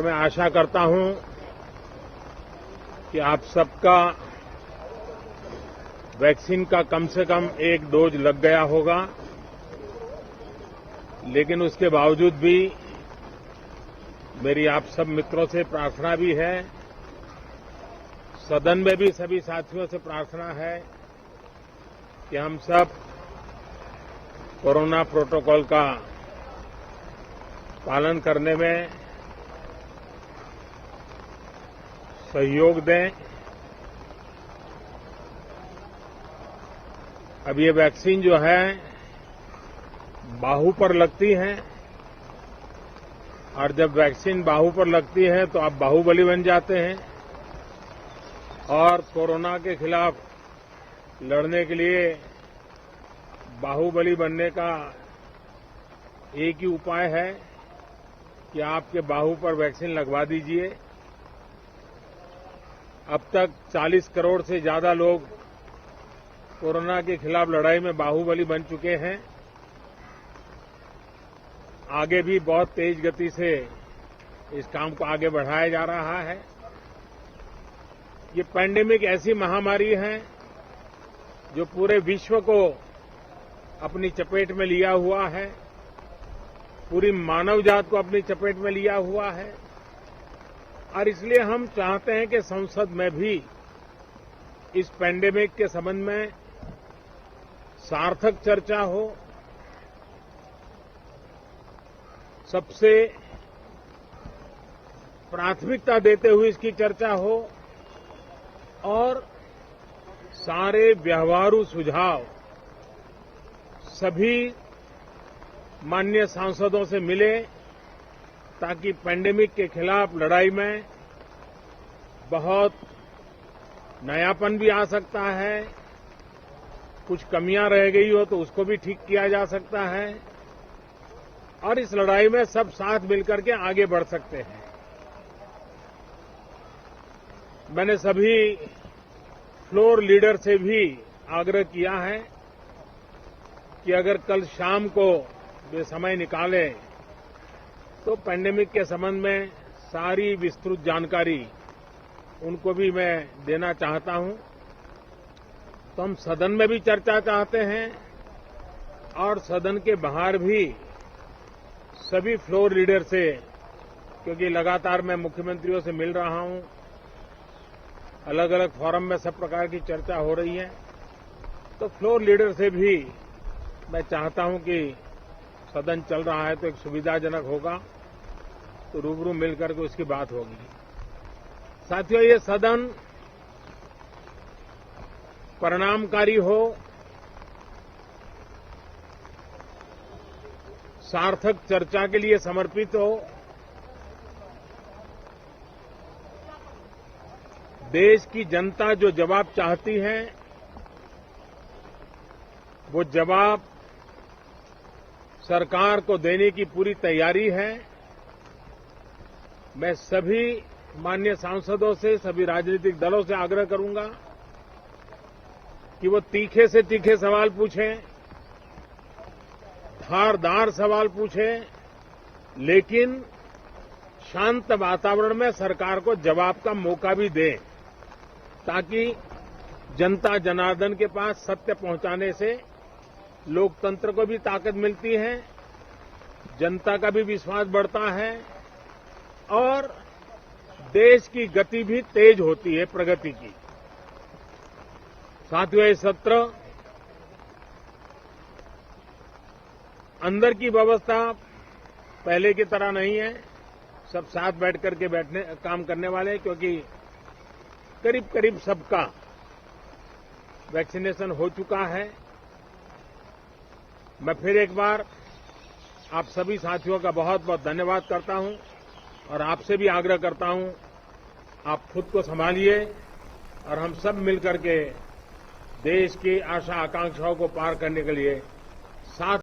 और मैं आशा करता हूं कि आप सबका वैक्सीन का कम से कम एक डोज लग गया होगा, लेकिन उसके बावजूद भी मेरी आप सब मित्रों से प्रार्थना भी है, सदन में भी सभी साथियों से प्रार्थना है कि हम सब कोरोना प्रोटोकॉल का पालन करने में सहयोग दें। अब ये वैक्सीन जो है बाहू पर लगती है और जब वैक्सीन बाहू पर लगती है तो आप बाहुबली बन जाते हैं और कोरोना के खिलाफ लड़ने के लिए बाहुबली बनने का एक ही उपाय है कि आपके बाहू पर वैक्सीन लगवा दीजिए। अब तक 40 करोड़ से ज्यादा लोग कोरोना के खिलाफ लड़ाई में बाहुबली बन चुके हैं। आगे भी बहुत तेज गति से इस काम को आगे बढ़ाया जा रहा है। ये पैंडेमिक ऐसी महामारी है जो पूरे विश्व को अपनी चपेट में लिया हुआ है, पूरी मानव जात को अपनी चपेट में लिया हुआ है और इसलिए हम चाहते हैं कि संसद में भी इस पैंडेमिक के संबंध में सार्थक चर्चा हो, सबसे प्राथमिकता देते हुए इसकी चर्चा हो और सारे व्यवहारू सुझाव सभी माननीय सांसदों से मिले ताकि पैंडेमिक के खिलाफ लड़ाई में बहुत नयापन भी आ सकता है, कुछ कमियां रह गई हो तो उसको भी ठीक किया जा सकता है और इस लड़ाई में सब साथ मिलकर के आगे बढ़ सकते हैं। मैंने सभी फ्लोर लीडर से भी आग्रह किया है कि अगर कल शाम को वे समय निकाले तो पैंडेमिक के संबंध में सारी विस्तृत जानकारी उनको भी मैं देना चाहता हूं। तो हम सदन में भी चर्चा चाहते हैं और सदन के बाहर भी सभी फ्लोर लीडर से, क्योंकि लगातार मैं मुख्यमंत्रियों से मिल रहा हूं, अलग अलग फोरम में सब प्रकार की चर्चा हो रही है, तो फ्लोर लीडर से भी मैं चाहता हूं कि सदन चल रहा है तो एक सुविधाजनक होगा तो रूबरू मिलकर के उसकी बात होगी। साथियों, ये सदन परिणामकारी हो, सार्थक चर्चा के लिए समर्पित हो, देश की जनता जो जवाब चाहती है वो जवाब सरकार को देने की पूरी तैयारी है। मैं सभी माननीय सांसदों से, सभी राजनीतिक दलों से आग्रह करूंगा कि वो तीखे से तीखे सवाल पूछें, धारदार सवाल पूछें, लेकिन शांत वातावरण में सरकार को जवाब का मौका भी दें ताकि जनता जनार्दन के पास सत्य पहुंचाने से लोकतंत्र को भी ताकत मिलती है, जनता का भी विश्वास बढ़ता है और देश की गति भी तेज होती है प्रगति की। साथियों, ये सत्र अंदर की व्यवस्था पहले की तरह नहीं है, सब साथ बैठ करके काम करने वाले, क्योंकि करीब करीब सबका वैक्सीनेशन हो चुका है। मैं फिर एक बार आप सभी साथियों का बहुत बहुत धन्यवाद करता हूं और आपसे भी आग्रह करता हूं, आप खुद को संभालिए और हम सब मिलकर के देश की आशा आकांक्षाओं को पार करने के लिए साथ